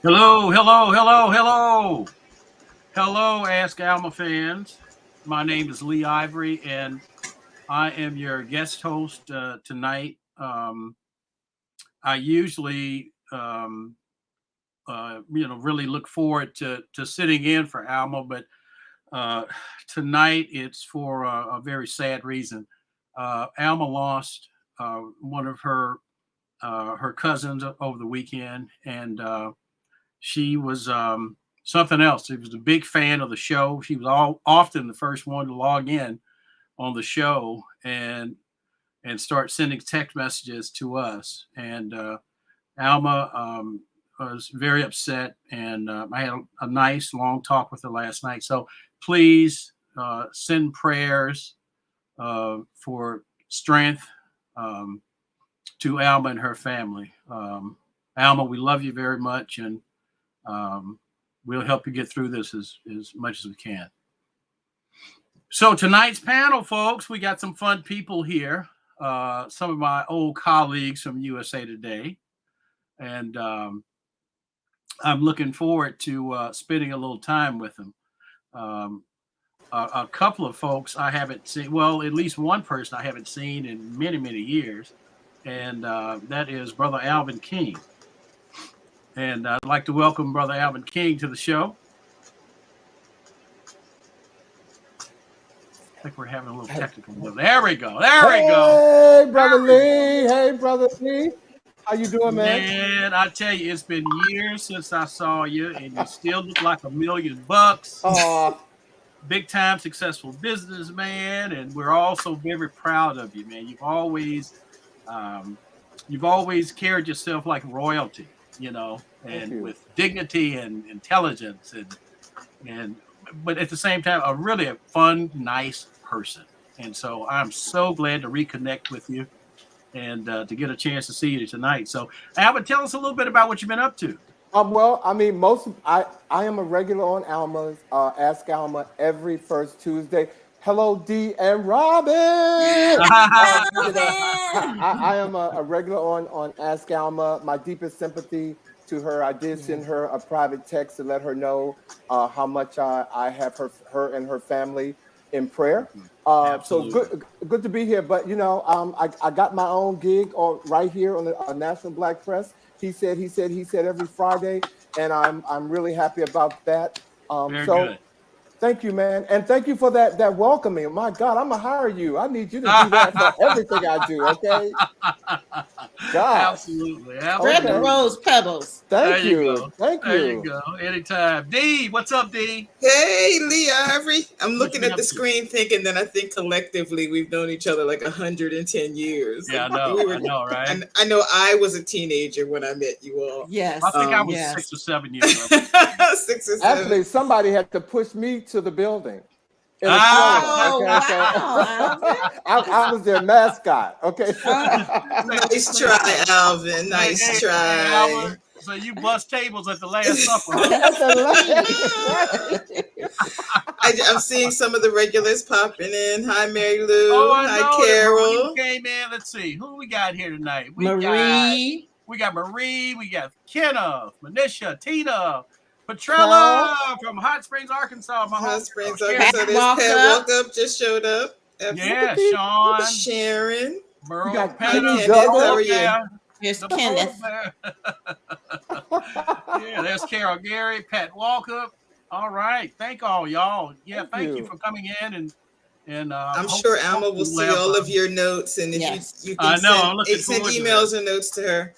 Hello, hello, hello, hello. Hello, Ask Alma fans. My name is Lee Ivory, and I am your guest host tonight. I usually, really look forward to sitting in for Alma, but uh, tonight it's for a very sad reason. Alma lost one of her cousins over the weekend, and she was something else. She was a big fan of the show. She was often the first one to log in on the show and start sending text messages to us. And Alma was very upset, and I had a nice long talk with her last night. So please send prayers for strength to Alma and her family. Alma, we love you very much, and um, we'll help you get through this as much as we can. So tonight's panel, folks, we got some fun people here. Some of my old colleagues from USA Today, and I'm looking forward to spending a little time with them. Um, a couple of folks I haven't seen, well, at least one person I haven't seen in many, many years, and that is Brother Alvin King. And I'd like to welcome Brother Alvin King to the show. I think we're having a little technical. There we go. There we go. Hey, Brother Lee. Hey, Brother Lee. How you doing, man? Man, I tell you, it's been years since I saw you, and you still look like $1,000,000. Big time successful businessman, and we're all so very proud of you, man. You've always carried yourself like royalty, and with dignity and intelligence, and but at the same time, a fun, nice person. And so I'm so glad to reconnect with you and to get a chance to see you tonight. So, Albert, tell us a little bit about what you've been up to. Well, I mean, I am a regular on Alma's Ask Alma every first Tuesday. Hello, D and Robin. I am a regular on Ask Alma. My deepest sympathy to her. I did send her a private text to let her know how much I have her and her family in prayer. So good to be here. But I got my own gig right here on the National Black Press. He said every Friday, and I'm really happy about that. Good. Thank you, man, and thank you for that welcoming. My God, I'm gonna hire you. I need you to do that for everything I do. Okay. God. Absolutely. Spread the rose petals. Thank you. There you go. Anytime. D, what's up, D? Hey, Lee Ivory. I'm looking at the screen thinking that I think collectively we've known each other like 110 years. Yeah, I know, right? And I know I was a teenager when I met you all. Yes. I think I was 6 or 7 years old. 6 or 7. Actually, somebody had to push me to the building. Wow. I was their mascot. Okay. Nice try, Alvin. Nice try. Albert, so you bust tables at the Last Supper. I'm seeing some of the regulars popping in. Hi, Mary Lou. Hi, Carol. You came in. Let's see who we got here tonight. Marie. We got Marie. We got Kenneth, Manisha, Tina. Petrella from Hot Springs, Arkansas. Hot Springs, Arkansas. There's Pat Walkup just showed up. Yeah, Sean. Sharon. Burl, got Pat, Kenneth. How are you? Here's Kenneth. Yeah, there's Carol Gary, Pat Walkup. All right. Thank all y'all. Yeah, thank you for coming in and I'm sure Alma will see all of your notes, and if you can send emails or notes to her.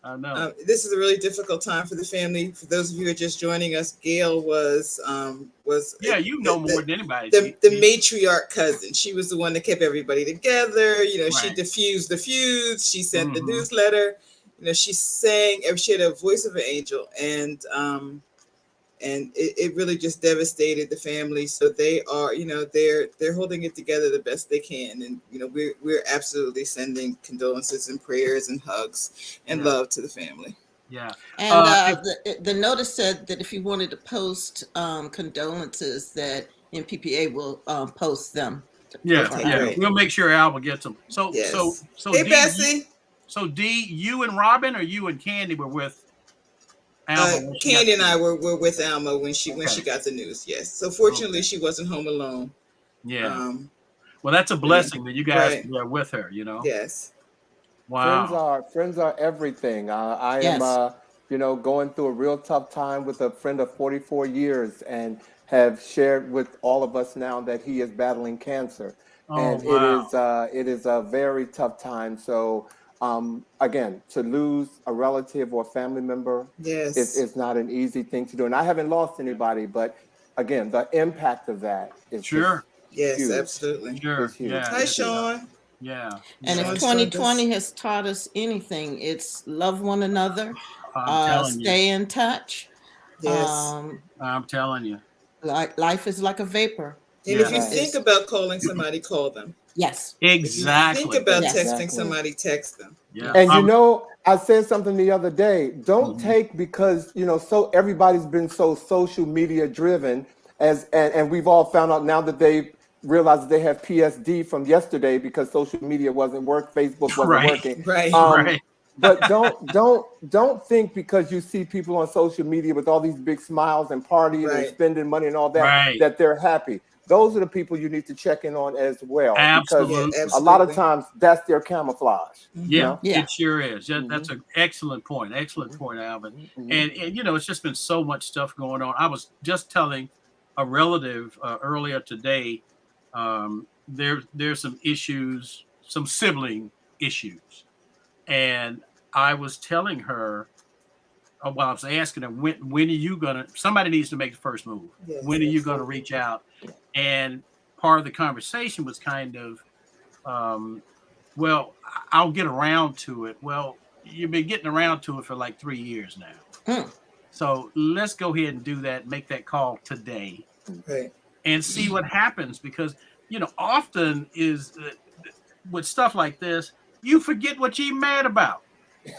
I know. This is a really difficult time for the family. For those of you who are just joining us, Gail was more than anybody. The matriarch cousin. She was the one that kept everybody together. She diffused the feuds. She sent the newsletter. She sang. She had a voice of an angel, and it really just devastated the family. So they are, they're holding it together the best they can, and we're absolutely sending condolences and prayers and hugs and love to the family. Yeah, and the notice said that if you wanted to post condolences, that MPPA will post them. Yeah, we'll make sure Alba gets them. So hey, Bessie. So D, you and Robin, or you and Candy were with Alma? when she got Candy and the I news? were with Alma when she Okay. got the news. Yes. So fortunately, Okay. she wasn't home alone. Yeah. Um, Well, that's a but yeah, blessing that you guys right. were there with her. You know. Yes. Wow. Friends are everything. I am, Yes. going through a real tough time with a friend of 44 years, and have shared with all of us now that he is battling cancer, Oh and wow. it is a very tough time. So, again, to lose a relative or family member Yes. is not an easy thing to do. And I haven't lost anybody, but again, the impact of that is just Sure. Yes. huge. Absolutely. It's Sure. huge. Yeah. Hi, It's huge. Sean. Yeah. And if Yeah. Sean joined us. 2020 has taught us anything, it's love one another, I'm telling you. stay in touch. Yes. I'm telling you. Life is like a vapor. And if you Yes. Right. think about calling somebody, call them. Yes. If you think Exactly. about Yes. texting Exactly. somebody, text them. Yeah. And Yes. I said something the other day. Don't Mhm. take, because so everybody's been so social media driven, and we've all found out now that they realized that they have PSD from yesterday because social media wasn't Facebook wasn't Right. working. Right. Right. But don't think because you see people on social media with all these big smiles and partying and Right. spending money and all that Right. that they're happy. Those are the people you need to check in on as well, because Yeah. Absolutely. a lot of Absolutely. times that's their camouflage. Yeah, Yeah. it sure is. That's Mhm. an excellent point. Excellent Mhm. point, Alvin. Mhm. And it's just been so much stuff going on. I was just telling a relative earlier today. There's some issues, some sibling issues, and I was telling her. Well, I was asking her when are you gonna? Somebody needs to make the first move. Yes. When are you gonna Absolutely. reach out? And part of the conversation was kind of um, well, I'll get around to it. Well, you've been getting around to it for like 3 years now. Mm. So let's go ahead and do that, make that call today Right. and see what happens. Because, often is with stuff like this, you forget what you're mad about.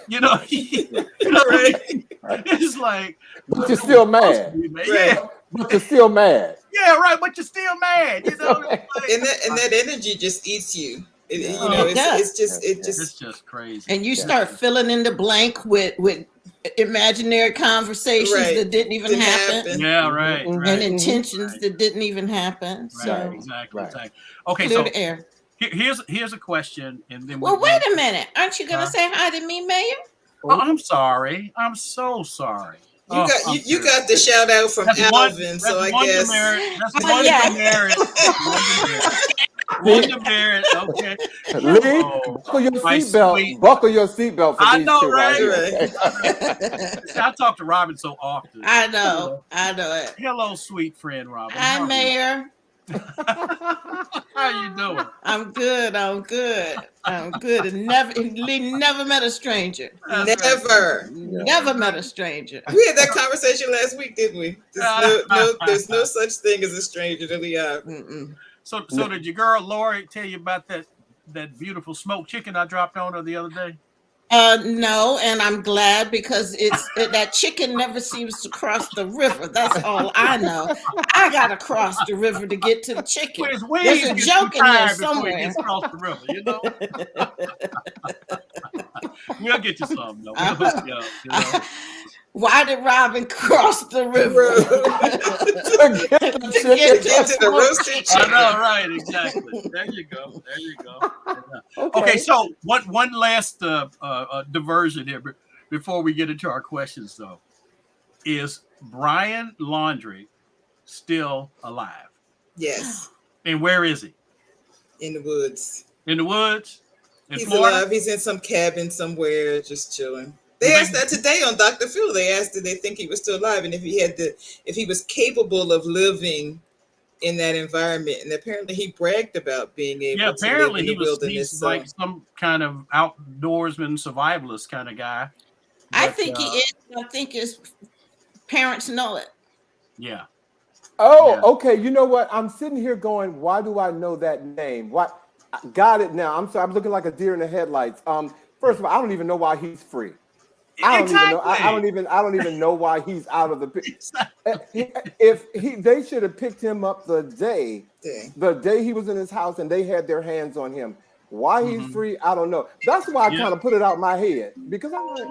You know, what I Right. mean? Right. It's like, But what you're are we still supposed to mad. be mad? Right. Yeah, But you're still mad. yeah, right. But you're still mad. You're still mad. And that energy just eats you. Yeah. Oh, It does. It's just Yeah. it's just crazy. And you Yeah. start filling in the blank with imaginary conversations Right. that didn't even Didn't happen. happen. Yeah, right, Mhm. right, And Mhm. intentions right, that didn't even happen. right. So Exactly, Right. exactly. Okay, clear so the air. here's a question, and then Well, we'll. wait a minute. Aren't you going to Huh? say hi to me, Mayor? Oh, I'm sorry. I'm so sorry. You Oh, got I'm you terrible. got the shout out from That's Alvin, so I one guess demerit. That's one Yeah. demerit. One demerit. One demerit. Okay. Lee, Oh, buckle your my seatbelt. sweet. Buckle your seatbelt for I these know, two right right? here. Right. Okay? See, I talk to Robin so often. I know. I know it. Hello, sweet friend Robin. Hi, How are you? Mayor. How you doing? I'm good. I'm good. I'm good. And Lee never met a stranger. That's right. Never. Never met a stranger. We had that conversation last week, didn't we? There's no such thing as a stranger to Lee Ivory. Mm-mm. So did your girl Lori tell you about that beautiful smoked chicken I dropped on her the other day? No, and I'm glad because that chicken never seems to cross the river. That's all I know. I gotta cross the river to get to the chicken. Well, his wings There's a get joke too in there tired before he somewhere. gets across the river, We'll get you some though. We'll hook you up, Why did Robin cross the river? To Get to the roasted I chicken. know, right? Exactly. There you go. There you go. Okay, so one last diversion here before we get into our questions, though, is Brian Laundrie still alive? Yes, And where is he? in the woods. In the woods? In He's Florida? alive. He's in some cabin somewhere, just chilling. They asked that today on Dr. Phil. They asked did they think he was still alive and if he was capable of living in that environment. And apparently he bragged about being able to apparently live in the wilderness. he's like some kind of outdoorsman survivalist kind of guy. I But, think he is. I think his parents know it. Yeah. Oh, Yeah. okay. You know what? I'm sitting here going, why do I know that name? What? Got it now. I'm sorry. I'm looking like a deer in the headlights. First of all, I don't even know why he's free. I don't even know. I don't even know why he's out of the picture. They should have picked him up the day he was in his house and they had their hands on him. Why he's free, I don't know. That's why I kind of put it out my head because I'm like,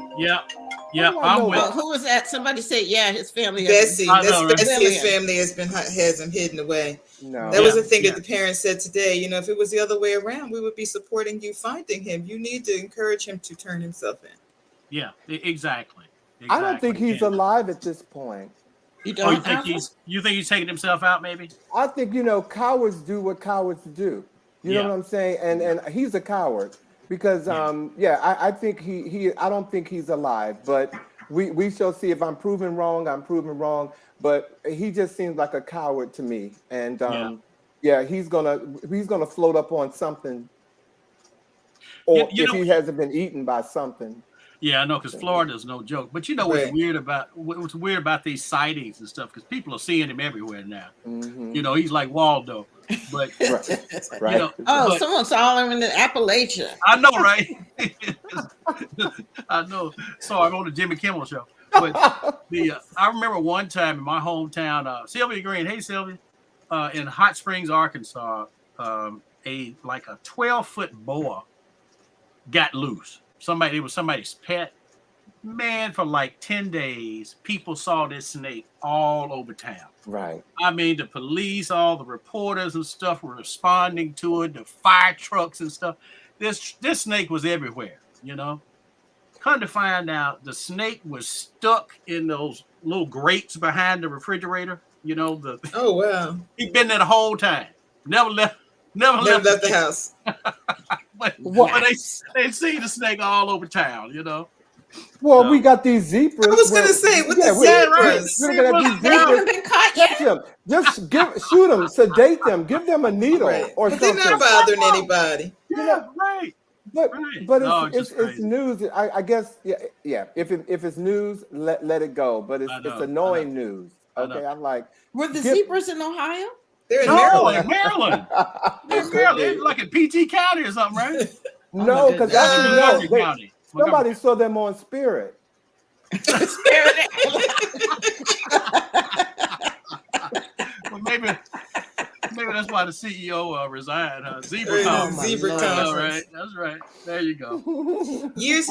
I'm with. Who was that? Somebody said, yeah, his family. Bessie, that's Bessie. His Brilliant. family has him hidden away. no. That was the thing that the parents said today. You know, if it was the other way around, we would be supporting you finding him. You need to encourage him to turn himself in. Yeah, exactly. I don't think he's alive at this point. You don't you think he's taking himself out, maybe? I think, cowards do what cowards do. You know what I'm saying? And he's a coward because I think he I don't think he's alive, but we shall see. If I'm proven wrong, I'm proven wrong. But he just seems like a coward to me. And he's gonna float up on something, or if he hasn't been eaten by something. Yeah, I know, because Florida's no joke. But what's weird about these sightings and stuff, because people are seeing him everywhere now. Mm-hmm. He's like Waldo. But right. Someone saw him in the Appalachia. I know, right? I know. So I'm on the Jimmy Kimmel show. But I remember one time in my hometown, Sylvia Green, hey Sylvia, in Hot Springs, Arkansas, a 12-foot boa got loose. It was somebody's pet. Man, for like 10 days, people saw this snake all over town. Right. I mean, the police, all the reporters and stuff were responding to it, the fire trucks and stuff. This snake was everywhere, Come to find out, the snake was stuck in those little grates behind the refrigerator. Oh, wow. He'd been there the whole time. Never left the house. but they see the snake all over town, Well, we got these zebras. I was going to say, what the zebras? We're gonna have these zebras. Catch them. Just shoot them, sedate them, give them a needle or but something. They're not bothering anybody. Right. But it's news. I guess If it's news, let it go. But it's annoying news. Okay, I'm like, were the zebras in Ohio? They're in Maryland. They're like in PG County or something, right? No, because somebody saw them on Spirit. Well, maybe that's why the CEO resigned. Zebra conference. Right, that's right. There you go. Years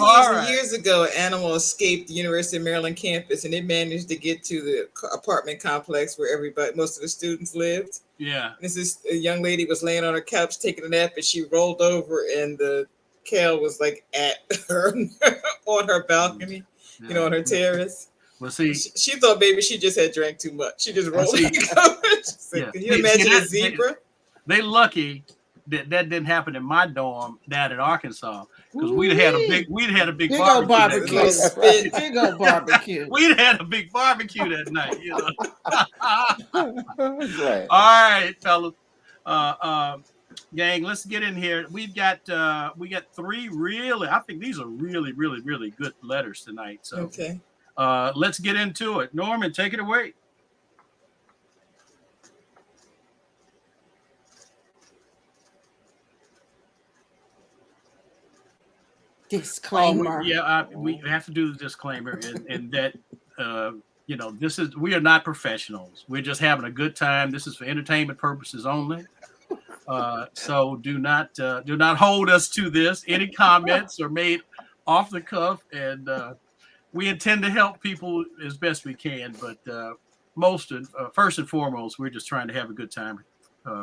ago, an animal escaped the University of Maryland campus, and it managed to get to the apartment complex where most of the students lived. Yeah. A young lady was laying on her couch taking a nap, and she rolled over, and the cow was like at her on her balcony, on her terrace. Well, see, she thought maybe she just had drank too much. She just rolled over. Can you imagine a zebra? They lucky that didn't happen in my dorm down in Arkansas, because we'd had a big barbecue. Big old barbecue. We'd had a big barbecue that night, Right. All right, fellas. Gang, let's get in here. We got three I think these are really, really, really good letters tonight. So okay. Let's get into it. Norman, take it away. Disclaimer. We have to do the disclaimer, and that we are not professionals. We're just having a good time. This is for entertainment purposes only. So do not hold us to this. Any comments are made off the cuff, and we intend to help people as best we can. But first and foremost, we're just trying to have a good time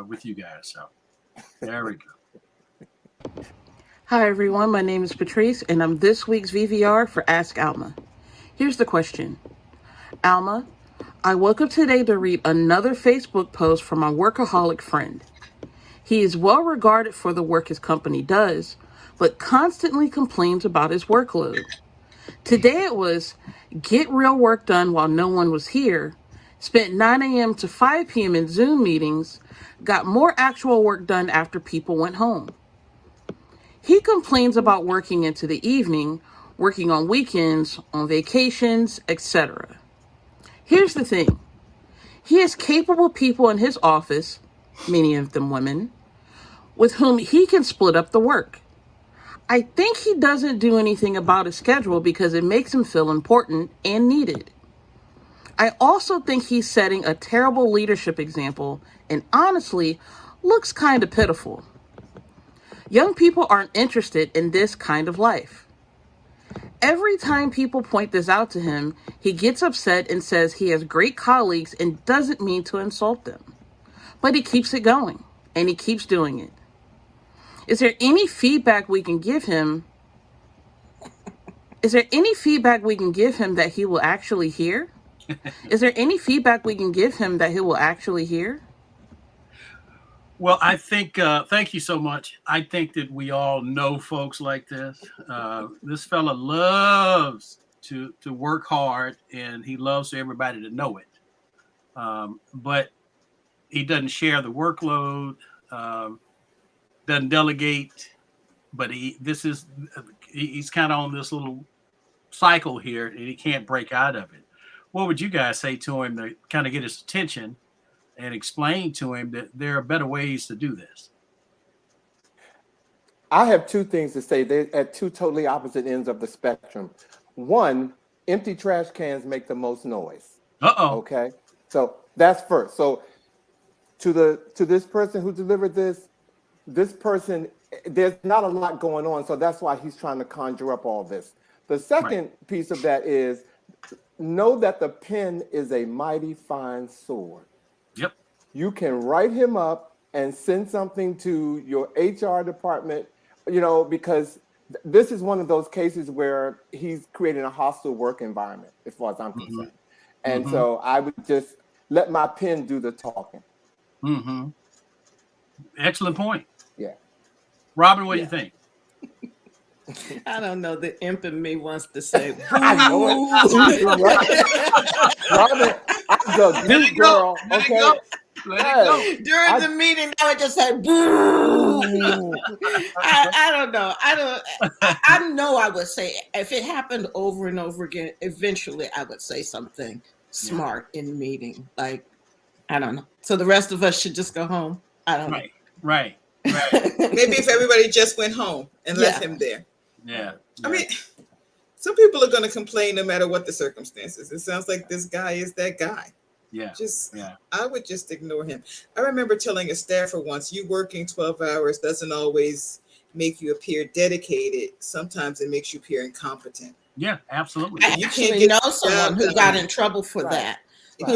with you guys. So there we go. Hi, everyone. My name is Patrice, and I'm this week's VVR for Ask Alma. Here's the question. Alma, I woke up today to read another Facebook post from my workaholic friend. He is well regarded for the work his company does, but constantly complains about his workload. Today it was, get real work done while no one was here, spent 9 a.m. to 5 p.m. in Zoom meetings, got more actual work done after people went home. He complains about working into the evening, working on weekends, on vacations, etc. Here's the thing. He has capable people in his office, many of them women, with whom he can split up the work. I think he doesn't do anything about his schedule because it makes him feel important and needed. I also think he's setting a terrible leadership example and honestly looks kind of pitiful. Young people aren't interested in this kind of life. Every time people point this out to him, he gets upset and says he has great colleagues and doesn't mean to insult them. But he keeps it going, and he keeps doing it. Is there any feedback we can give him? Is there any feedback we can give him that he will actually hear? Is there any feedback we can give him that he will actually hear? Well, I think, thank you so much. I think that we all know folks like this. This fella loves to work hard, and he loves everybody to know it. But he doesn't share the workload, doesn't delegate, but he's kind of on this little cycle here, and he can't break out of it. What would you guys say to him to kind of get his attention and explain to him that there are better ways to do this? I have two things to say. They're at two totally opposite ends of the spectrum. One, empty trash cans make the most noise. Okay, so that's first. So to this person who delivered this person, there's not a lot going on, so that's why he's trying to conjure up all this. The second piece of that is know that the pen is a mighty fine sword. Yep. You can write him up and send something to your HR department, because this is one of those cases where he's creating a hostile work environment, as far as I'm concerned. And so I would just let my pen do the talking. Excellent point. Yeah. Robin, what do you think? I don't know. The imp in me wants to say, I know it. Robin, I'm the good girl. Okay. Let it go. during the meeting, I would just say, boo. I don't know. I know I would say, if it happened over and over again, eventually I would say something smart in the meeting. Like, I don't know. So the rest of us should just go home. I don't know. Right. Maybe if everybody just went home and left him there. Yeah. I mean, some people are going to complain no matter what the circumstances. It sounds like this guy is that guy. I would just ignore him. I remember telling a staffer once, you working 12 hours doesn't always make you appear dedicated. Sometimes it makes you appear incompetent. Yeah, absolutely. I actually know someone who got in trouble for that. If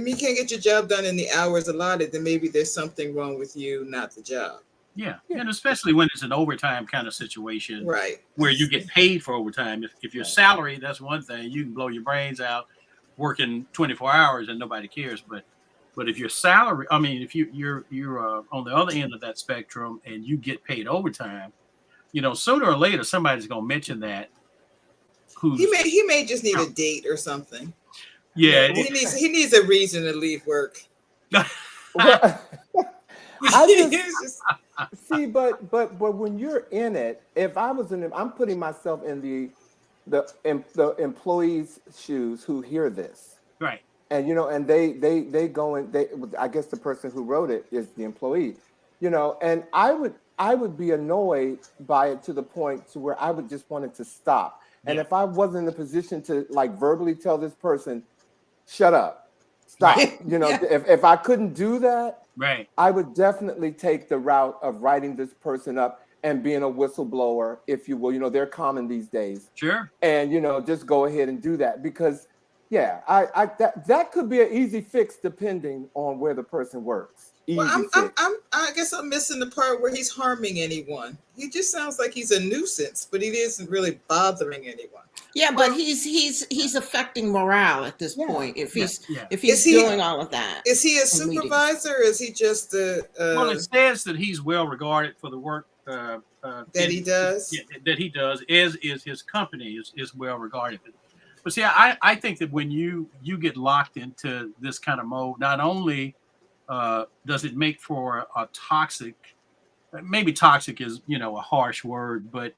you can't get your job done in the hours allotted, then maybe there's something wrong with you, not the job. Yeah. And especially when it's an overtime kind of situation, right? Where you get paid for overtime. If your salary, that's one thing. You can blow your brains out working 24 hours and nobody cares. But if your salary, I mean, if you're on the other end of that spectrum and you get paid overtime, sooner or later somebody's gonna mention that. He may just need a date or something. Yeah, he needs a reason to leave work. See, but when you're in it, if I was I'm putting myself in the employee's shoes who hear this, right? And and they go and I guess the person who wrote it is the employee, and I would be annoyed by it to the point to where I would just want it to stop. And if I wasn't in a position to verbally tell this person, shut up, stop, if I couldn't do that, right, I would definitely take the route of writing this person up and being a whistleblower, if you will. They're common these days. Sure. And just go ahead and do that, because that could be an easy fix depending on where the person works. I guess I'm missing the part where he's harming anyone. He just sounds like he's a nuisance, but he isn't really bothering anyone. Yeah, but he's affecting morale at this point. If he's doing all of that, is he a supervisor? Or is he just a? Well, it says that he's well regarded for the work that he does. That he does is his company is well regarded. But see, I think that when you get locked into this kind of mode, not only does it make for a toxic, maybe toxic is a harsh word, but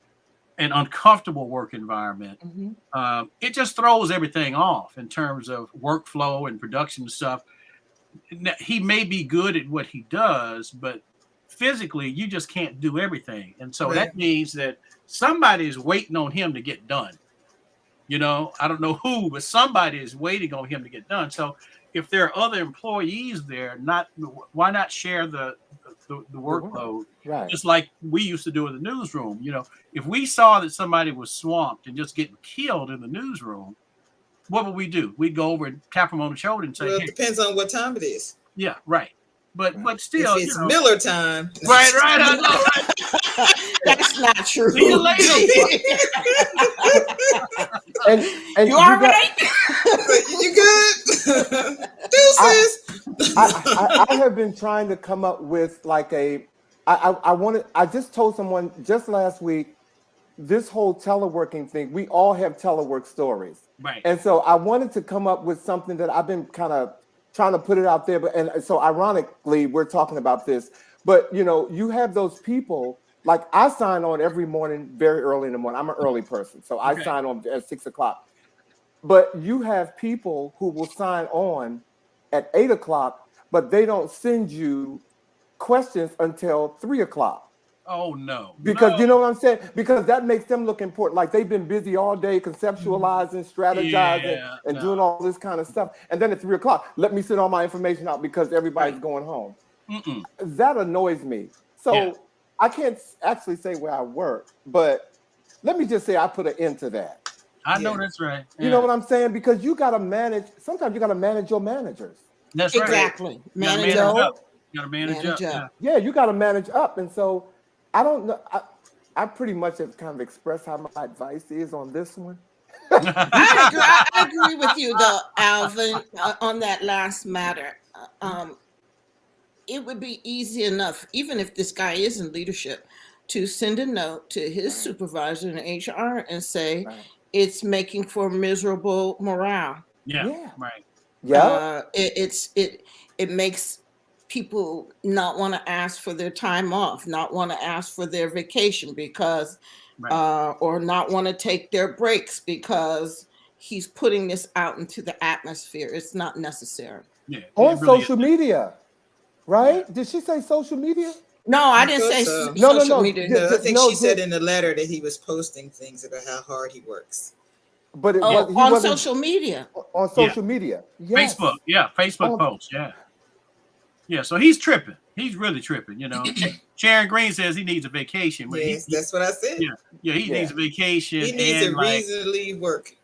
an uncomfortable work environment. It just throws everything off in terms of workflow and production stuff. He may be good at what he does, but physically you just can't do everything. And so that means that somebody is waiting on him to get done. I don't know who, but somebody is waiting on him to get done. So if there are other employees there, why not share the the workload, Right. just like we used to do in the newsroom. If we saw that somebody was swamped and just getting killed in the newsroom, what would we do? We'd go over and tap them on the shoulder and say, Well, hey, it depends on what time it is. yeah, right. But still, If it's Miller time. right, I know, right? That's not true. See you later. And You all right? You good? Deuces. I have been trying to come up with like I just told someone just last week, this whole teleworking thing, we all have telework stories. Right. And so I wanted to come up with something that I've been kind of trying to put it out there. And so ironically, we're talking about this, but you have those people, like I sign on every morning, very early in the morning. I'm an early person. So I sign on at 6:00, but you have people who will sign on at 8:00, but they don't send you questions until 3:00. Oh no. Because you know what I'm saying? Because that makes them look important. Like they've been busy all day conceptualizing, strategizing, and doing all this kind of stuff. And then at 3:00, let me send all my information out because everybody's going home. That annoys me. So I can't actually say where I work, but let me just say I put an end to that. I know that's right. You know what I'm saying? Because you got to manage. Sometimes you got to manage your managers. That's right. Exactly. Manage up. You got to manage up. Yeah, you got to manage up. And so I don't know. I pretty much have kind of expressed how my advice is on this one. I agree with you, though, Alvin, on that last matter. It would be easy enough, even if this guy is in leadership, to send a note to his supervisor in HR and say, it's making for miserable morale. Yeah. Right. Yeah. It makes people not want to ask for their time off, not want to ask for their vacation because, or not want to take their breaks because he's putting this out into the atmosphere. It's not necessary. Yeah. On social media, right? Did she say social media? No, I didn't say social media. No, I think she said in the letter that he was posting things about how hard he works. But he on wasn't social media. On social media. Yes. Facebook. Yeah. Facebook posts. Yeah. Yeah. So he's tripping. He's really tripping. Sharon Green says he needs a vacation. Yes, that's what I said. Yeah. He needs a vacation. He needs a reason to leave work.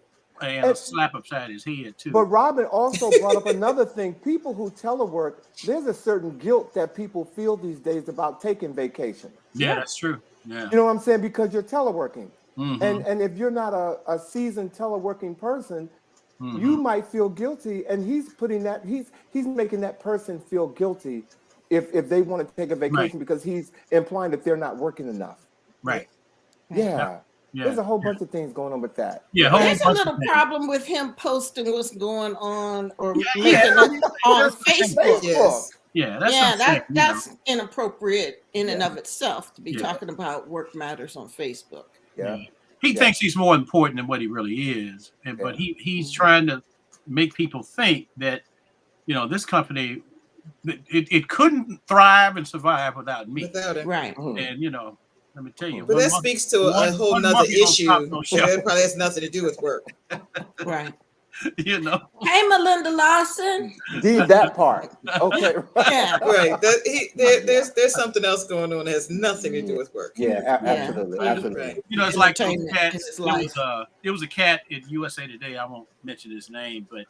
And a slap upside his head too. But Robin also brought up another thing. People who telework, there's a certain guilt that people feel these days about taking vacation. Yeah, that's true. Yeah. You know what I'm saying? Because you're teleworking. And if you're not a seasoned teleworking person, you might feel guilty. And he's putting that, he's making that person feel guilty if they want to take a vacation because he's implying that they're not working enough. Right. Yeah. There's a whole bunch of things going on with that. Yeah, there's a little problem with him posting what's going on or making it on Facebook. Yes. Yeah, that's inappropriate in and of itself to be talking about work matters on Facebook. Yeah. He thinks he's more important than what he really is, but he's trying to make people think that this company it couldn't thrive and survive without me. Without him. Right. And let me tell you. But that speaks to a whole nother issue. It probably has nothing to do with work. Right. Hey, Melinda Lawson. That part. Okay. Yeah. Right. There's something else going on that has nothing to do with work. Yeah, absolutely. Absolutely. Right. It's like it was a cat at USA Today. I won't mention his name, but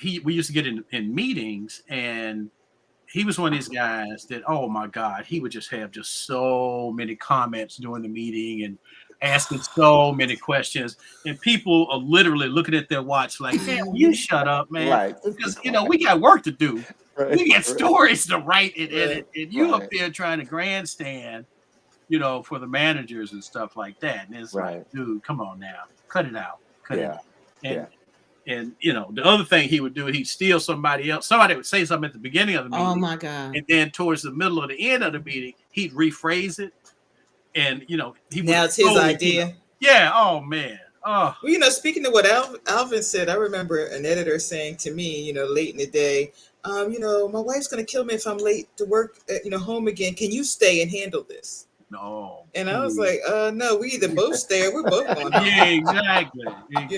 we used to get in meetings, and he was one of these guys that, oh my God, he would just have so many comments during the meeting and asking so many questions, and people are literally looking at their watch like, man, you shut up, man. Right. Because we got work to do. Right. We got stories to write and edit, and you up there trying to grandstand, for the managers and stuff like that. And it's like, dude, come on now, cut it out. Cut it out. And the other thing he would do, he'd steal somebody else. Somebody would say something at the beginning of the meeting. Oh my God. And then towards the middle or the end of the meeting, he'd rephrase it. And now it's his idea. Yeah. Oh man. Oh. Well, speaking of what Alvin said, I remember an editor saying to me, late in the day, my wife's gonna kill me if I'm late to work, home again. Can you stay and handle this? No. And I was like, no, we either both stay or we're both going home. Yeah, exactly.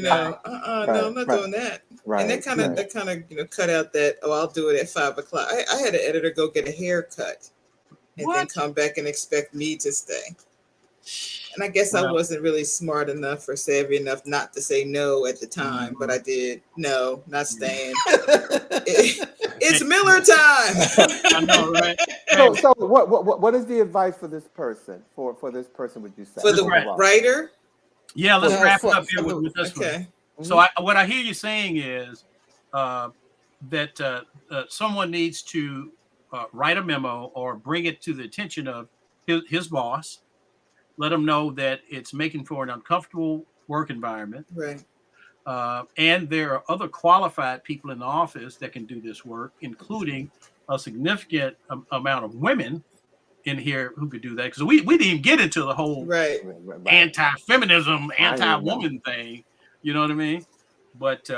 No, I'm not doing that. Right. And that kind of cut out that, oh, I'll do it at 5:00. I had an editor go get a haircut and then What? come back and expect me to stay. And I guess I Well, wasn't really smart enough or savvy enough not to say no at the time, but I did. No, not staying. It's Miller time. I know, right? So what is the advice for this person? For this person, would you say? For the writer? Yeah, let's Yeah, wrap it for- up here with this one. Okay. So what I hear you saying is that someone needs to write a memo or bring it to the attention of his boss. Let him know that it's making for an uncomfortable work environment. Right. And there are other qualified people in the office that can do this work, including a significant amount of women in here who could do that. Because we didn't even get into the whole Right. anti-feminism, anti-woman thing. You know what I mean? But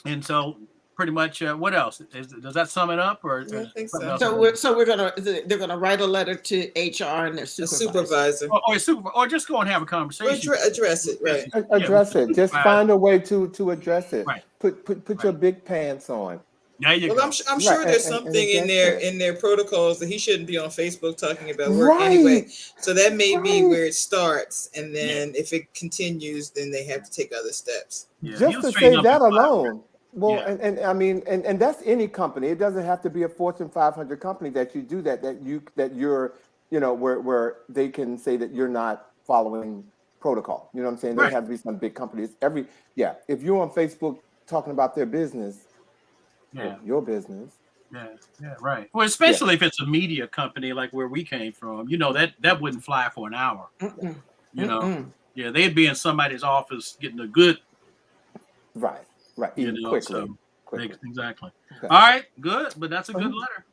and so pretty much, what else? Does that sum it up, or Yeah, I think so. They're gonna write a letter to HR and their A supervisor. supervisor. or just go and have a conversation? Address it, right. Address it. Just find a way to address it. Right. Put your big pants on. There you Well, go. I'm sure Right, there's and something in their protocols that he shouldn't be on Facebook talking about work Right. anyway. So that may be Right. where it starts, and then if it continues, then they have to take other steps. Yeah, Just he'll to straighten say up that his file. alone. Well, Yeah. and I mean, and that's any company. It doesn't have to be a Fortune 500 company that you do that you're, where they can say that you're not following protocol. You know what I'm saying? Right. There have to be some big companies. If you're on Facebook talking about their business, Yeah. your business. Yeah, right. Well, especially if it's a media company like where we came from, that wouldn't fly for an hour. Mm-mm. You know, Mm-mm. yeah, they'd be in somebody's office getting a good, Right. Even quickly. Exactly. Okay. All right, good, but that's a good letter.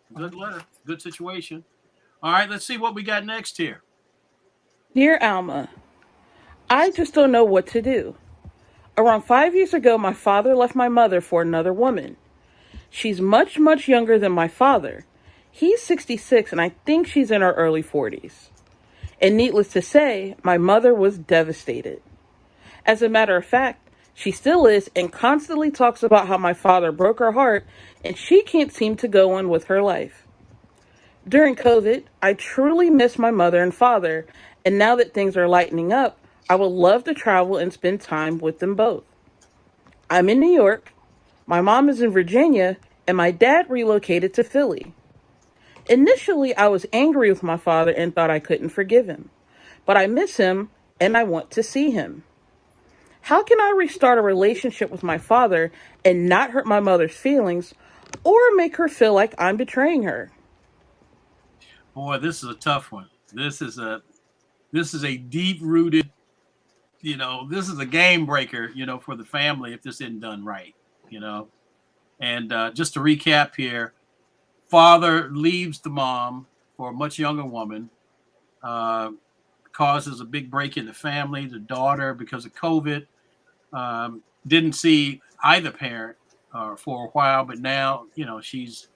Good situation. All right, let's see what we got next here. Dear Alma, I just don't know what to do. Around 5 years ago, my father left my mother for another woman. She's much, much younger than my father. He's 66, and I think she's in her early 40s. And needless to say, my mother was devastated. As a matter of fact, she still is and constantly talks about how my father broke her heart and she can't seem to go on with her life. During COVID, I truly miss my mother and father, and now that things are lightening up, I would love to travel and spend time with them both. I'm in New York, my mom is in Virginia, and my dad relocated to Philly. Initially, I was angry with my father and thought I couldn't forgive him, but I miss him and I want to see him. How can I restart a relationship with my father and not hurt my mother's feelings or make her feel like I'm betraying her? Boy, this is a tough one. This is a deep-rooted, this is a game breaker, for the family if this isn't done right, And just to recap here, father leaves the mom for a much younger woman, causes a big break in the family. The daughter, because of COVID, didn't see either parent for a while, but now, she's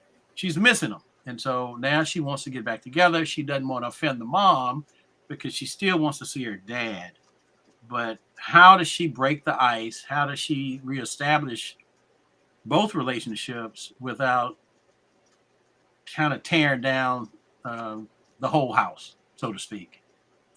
missing them. And so now she wants to get back together. She doesn't want to offend the mom because she still wants to see her dad. But how does she break the ice? How does she reestablish both relationships without kind of tearing down the whole house, so to speak?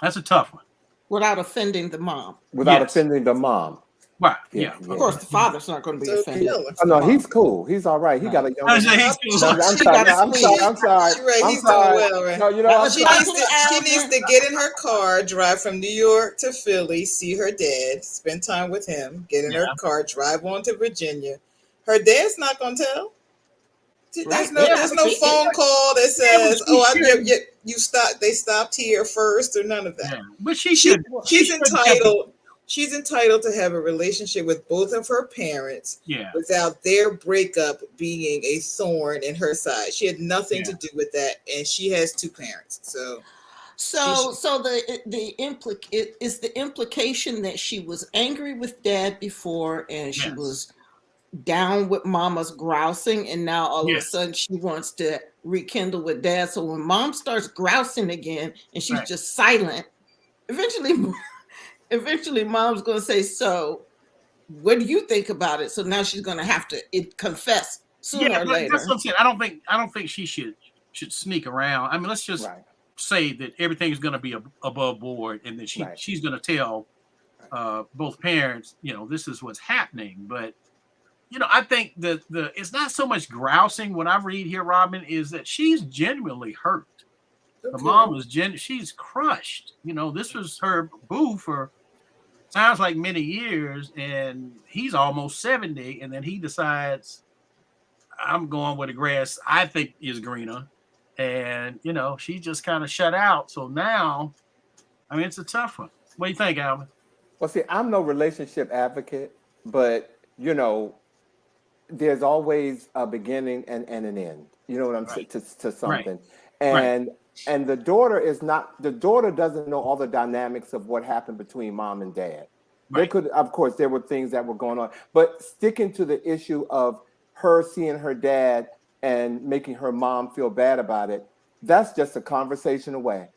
That's a tough one. Without offending the mom. Without Yes. offending the mom. Right. Yeah. Yeah. Of course, the father's not going to be So, offended. Oh, no, he's cool. He's all right. He got a young. I was saying No, he's I'm cool. sorry. I'm sorry. She's right. I'm He's sorry. doing well, right? No, I'm She sorry. needs to get in her car, drive from New York to Philly, see her dad, spend time with him, get in her car, drive on to Virginia. Her dad's not going to tell. There's no phone call that says, you stopped. They stopped here first, or none of that. Yeah. But she's entitled. She's entitled to have a relationship with both of her parents without their breakup being a thorn in her side. She had nothing to do with that, and she has two parents. So the implication that she was angry with dad before, and she was down with mama's grousing, and now all of a sudden she wants to rekindle with dad. So when mom starts grousing again and she's just silent, eventually mom's going to say, so what do you think about it? So now she's going to have to confess sooner or but later. that's what I'm saying. I don't think she should sneak around. I mean, let's just say that everything's going to be above board, and that she's going to tell both parents, this is what's happening. But I think that it's not so much grousing. What I read here, Robin, is that she's genuinely hurt. Okay. The mom was she's crushed. This was her boo for sounds like many years, and he's almost 70, and then he decides, I'm going where the grass I think is greener. And, she just kind of shut out. So now, I mean, it's a tough one. What do you think, Alvin? Well, see, I'm no relationship advocate, but, there's always a beginning and an end. You know what I'm saying? To something. Right. And the daughter doesn't know all the dynamics of what happened between mom and dad. Right. Of course, there were things that were going on, but sticking to the issue of her seeing her dad and making her mom feel bad about it, that's just a conversation away.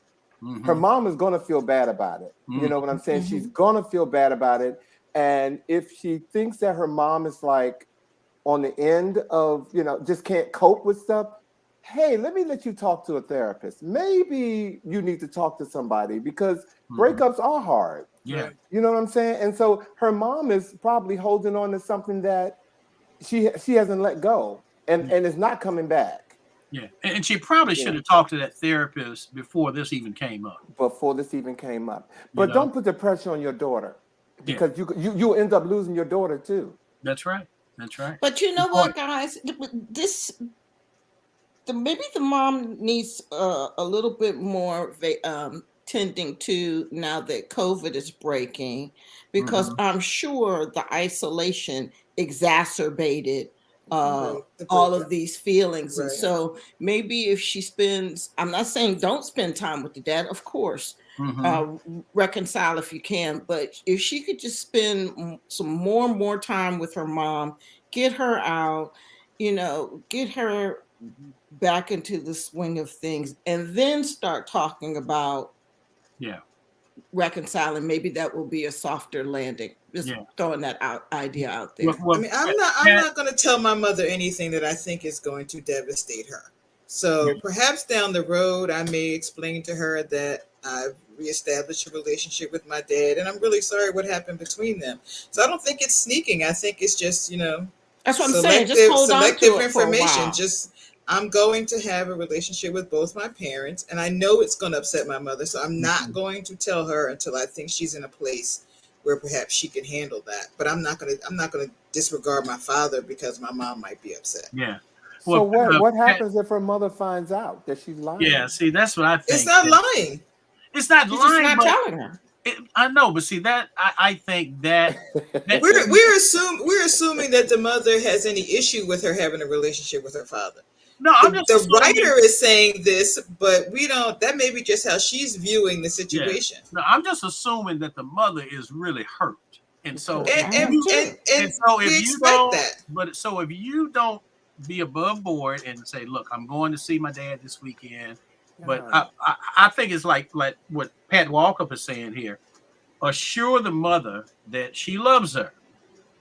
Mm-hmm. Her mom is going to feel bad about it. Mm-hmm. You know what I'm saying? Mm-hmm. She's going to feel bad about it. And if she thinks that her mom is like on the end of, just can't cope with stuff, hey, let you talk to a therapist. Maybe you need to talk to somebody, because breakups are hard. Yeah. You know what I'm saying? And so her mom is probably holding on to something that she hasn't let go and is not coming back. Yeah. And she probably should have talked to that therapist before this even came up. But don't put the pressure on your daughter, because you'll end up losing your daughter too. That's right. But you know what, guys? Maybe the mom needs a little bit more tending to now that COVID is breaking, because I'm sure the isolation exacerbated all of these feelings. Right. And so maybe if she I'm not saying don't spend time with the dad, of course, reconcile if you can, but if she could just spend some more time with her mom, get her out, get her back into the swing of things, and then start talking about reconciling, maybe that will be a softer landing. Just throwing that idea out there. I mean, I'm not going to tell my mother anything that I think is going to devastate her. So perhaps down the road, I may explain to her that I've reestablished a relationship with my dad, and I'm really sorry what happened between them. So I don't think it's sneaking. I think it's just, that's what I'm saying. Just hold on to selective it for a information. while. I'm going to have a relationship with both my parents, and I know it's going to upset my mother. So I'm not going to tell her until I think she's in a place where perhaps she can handle that. But I'm not going to disregard my father because my mom might be upset. Yeah. So what happens if her mother finds out that she's lying? Yeah, see, that's what I think. It's not lying. It's not She's lying. just not telling her. I know, but see that I think that we're assuming that the mother has any issue with her having a relationship with her father. No, the writer is saying this, but we don't. That may be just how she's viewing the situation. Yeah. No, I'm just assuming that the mother is really hurt, and so if you don't be above board and say, "Look, I'm going to see my dad this weekend," but I think it's like what Pat Walkup is saying here: assure the mother that she loves her.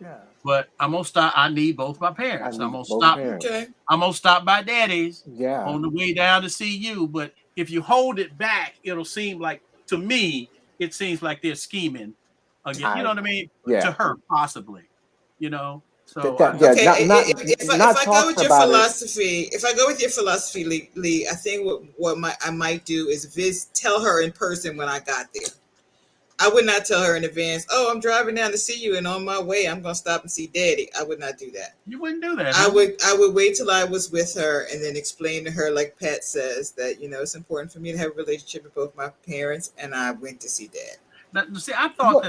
Yeah. But I'm gonna stop. I need both my parents. I'm gonna stop. Okay. I'm gonna stop by Daddy's. Yeah. On the way down to see you. But if you hold it back, it'll seem like, to me, it seems like they're scheming again. You know what I mean? Yeah. To her, possibly. So if I go with your philosophy, Lee, I think what I might do is tell her in person when I got there. I would not tell her in advance, oh, I'm driving down to see you, and on my way, I'm going to stop and see Daddy. I would not do that. You wouldn't do that. I would wait till I was with her and then explain to her, like Pat says, that, it's important for me to have a relationship with both my parents, and I went to see Dad. Now, see, I thought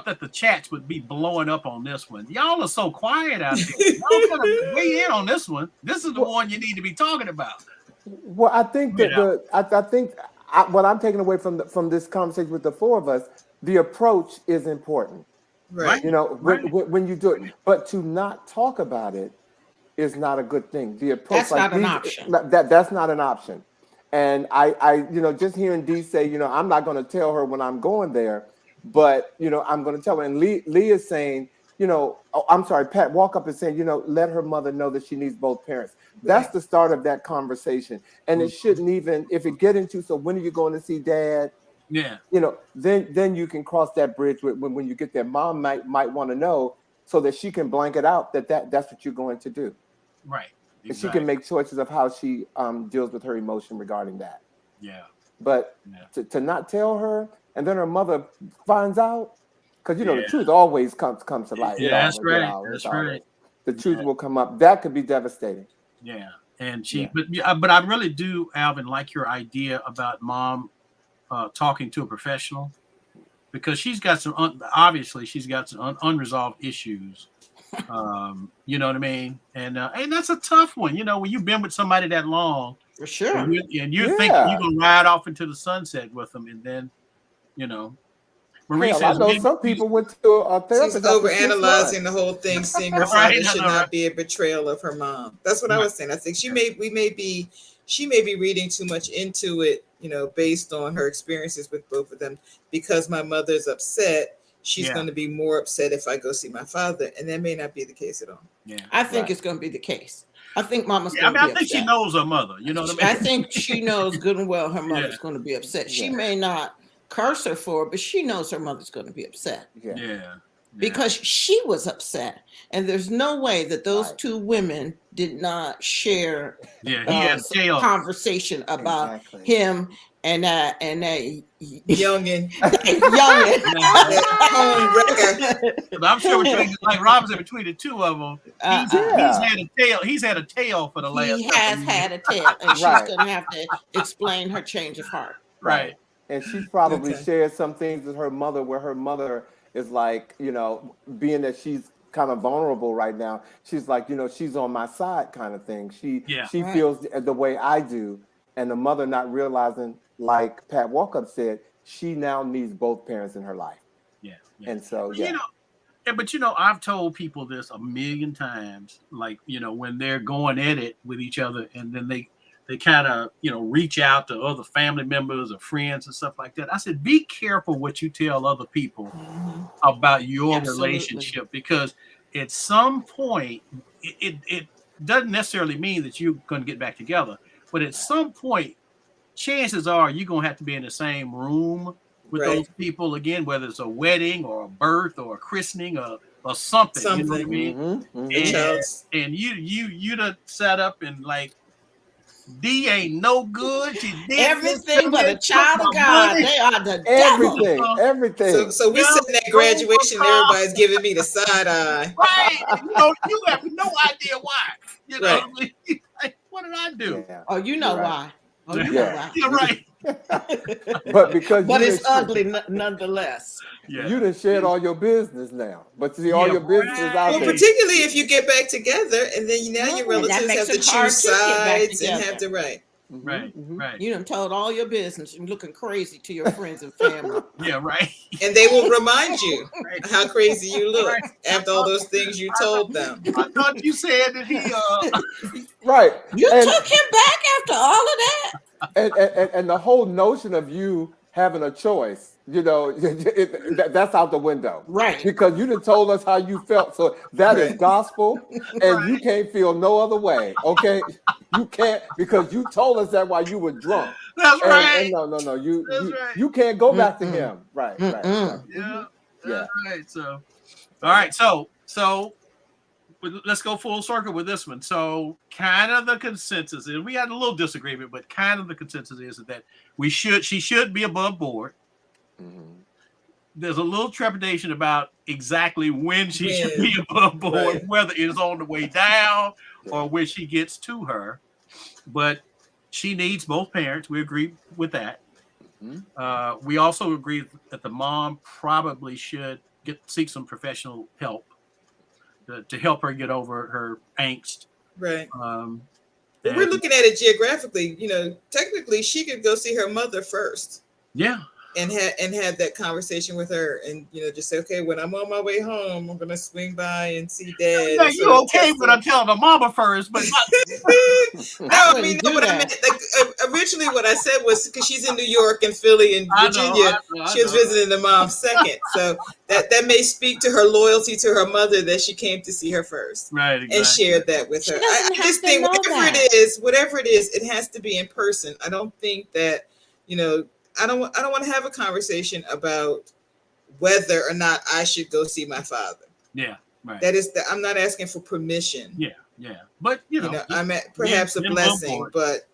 that the chats would be blowing up on this one. Y'all are so quiet out there. Y'all gotta weigh in on this one. This is the one you need to be talking about. Well, I think what I'm taking away from this conversation with the four of us, the approach is important. Right. When you do it, but to not talk about it is not a good thing. The approach that's not an option. That's not an option. And I just hearing Dee say, I'm not going to tell her when I'm going there, but I'm going to tell her. And Lee is saying, I'm sorry, Pat, walk up and say, let her mother know that she needs both parents. That's the start of that conversation. And it shouldn't even, if it get into, so when are you going to see dad? Yeah. Then you can cross that bridge when you get there. Mom might want to know so that she can blank it out that's what you're going to do. Right. Exactly. And she can make choices of how she deals with her emotion regarding that. Yeah. But to not tell her, and then her mother finds out, because the truth always comes to light. Yeah, that's right. That's right. The truth will come up. That could be devastating. Yeah, and but I really do, Alvin, like your idea about mom talking to a professional, because she's got some obviously she's got some unresolved issues. You know what I mean? And that's a tough one. When you've been with somebody that long. For sure. And you think you're gonna ride off into the sunset with them, and then, Marie says, I know some people went to a therapist. She's overanalyzing the whole thing, seeing her father should not be a betrayal of her mom. That's what I was saying. I think she may be reading too much into it, based on her experiences with both of them. Because my mother's upset, she's going to be more upset if I go see my father, and that may not be the case at all. Yeah, I think it's going to be the case. I think Mama's going to be upset. I think she knows her mother. You know what I mean? I think she knows good and well her mother's going to be upset. She may not curse her for it, but she knows her mother's going to be upset. Yeah. Because she was upset. And there's no way that those two women did not share conversation about him and that youngin. Home wrecker. I'm sure like Robinson, between the two of them, he's had a tail for the last. He has had a tail, and she's gonna have to explain her change of heart. Right. And she's probably shared some things with her mother, where her mother is like, being that she's kind of vulnerable right now, she's like, she's on my side kind of thing. She feels the way I do, and the mother not realizing, like Pat Walkup said, she now needs both parents in her life. Yeah. And so, but I've told people this a million times, like, when they're going at it with each other, and then they kind of, reach out to other family members or friends and stuff like that. I said, be careful what you tell other people about your relationship, because at some point, it doesn't necessarily mean that you're going to get back together, but at some point, chances are you're going to have to be in the same room with those people again, whether it's a wedding or a birth or a christening or something. You know what I mean? And you done sat up and like, D ain't no good. She did everything but a child of God. They are the everything. So we sitting at graduation, and everybody's giving me the side eye. Right. You have no idea why. Like, what did I do? Yeah. Oh, you know why. Oh, you know why. You're right. but it's ugly nonetheless. Yeah. You done shared all your business now, but see, all your business is out there. Well, particularly if you get back together, and then now your relatives have to choose sides and have to Right. You done told all your business and looking crazy to your friends and family. Yeah, right. And they will remind you how crazy you look after all those things you told them. I thought you said that he right. You took him back after all of that. And the whole notion of you having a choice, that's out the window. Right. Because you done told us how you felt. So that is gospel, and you can't feel no other way. Okay. You can't, because you told us that while you were drunk. That's right. And no. You can't go back to him. Right. Yeah. That's right. So, all right. So let's go full circle with this one. So kind of the consensus is, we had a little disagreement, but kind of the consensus is that she should be above board. Mm-hmm. There's a little trepidation about exactly when she should be above board, whether it's on the way down or when she gets to her. But she needs both parents. We agree with that. Mm-hmm. We also agree that the mom probably should seek some professional help to help her get over her angst. Right. But we're looking at it geographically. Technically, she could go see her mother first. Yeah. and had that conversation with her, and just say, okay, when I'm on my way home, I'm gonna swing by and see Dad. Yeah, you okay, but I'm telling the mama first. But no, I mean, no, but I meant, like, originally what I said was because she's in New York and Philly and Virginia, she was visiting the mom second, so that may speak to her loyalty to her mother that she came to see her first, right, exactly. and shared that with her. I just think whatever it is, it has to be in person. I don't think that I don't want to have a conversation about whether or not I should go see my father. Yeah, right. That is I'm not asking for permission. Yeah. But I'm at perhaps a blessing, but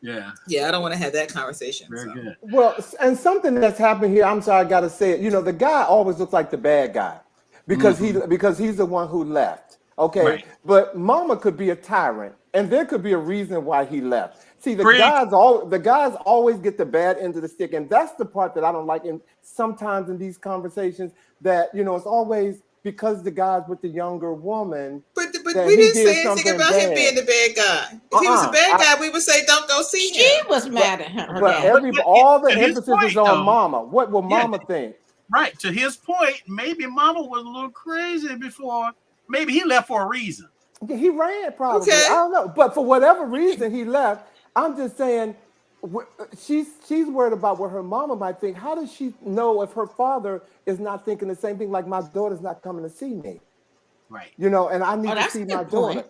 yeah, I don't want to have that conversation. Very good. Well, and something that's happened here, I'm sorry, I gotta say it. The guy always looks like the bad guy because he's the one who left. Okay, right. But Mama could be a tyrant, and there could be a reason why he left. See, the guys always get the bad end of the stick, and that's the part that I don't like. And sometimes in these conversations, that it's always because the guy's with the younger woman. But we didn't say anything about him being the bad guy. If he was a bad guy, we would say don't go see him. She was mad at him. But all the emphasis is on Mama. What will Mama think? Right. To his point, maybe Mama was a little crazy before. Maybe he left for a reason. He ran probably. Okay. I don't know. But for whatever reason he left, I'm just saying she's worried about what her mama might think. How does she know if her father is not thinking the same thing? Like, my daughter's not coming to see me. Right. And I need to see my daughter.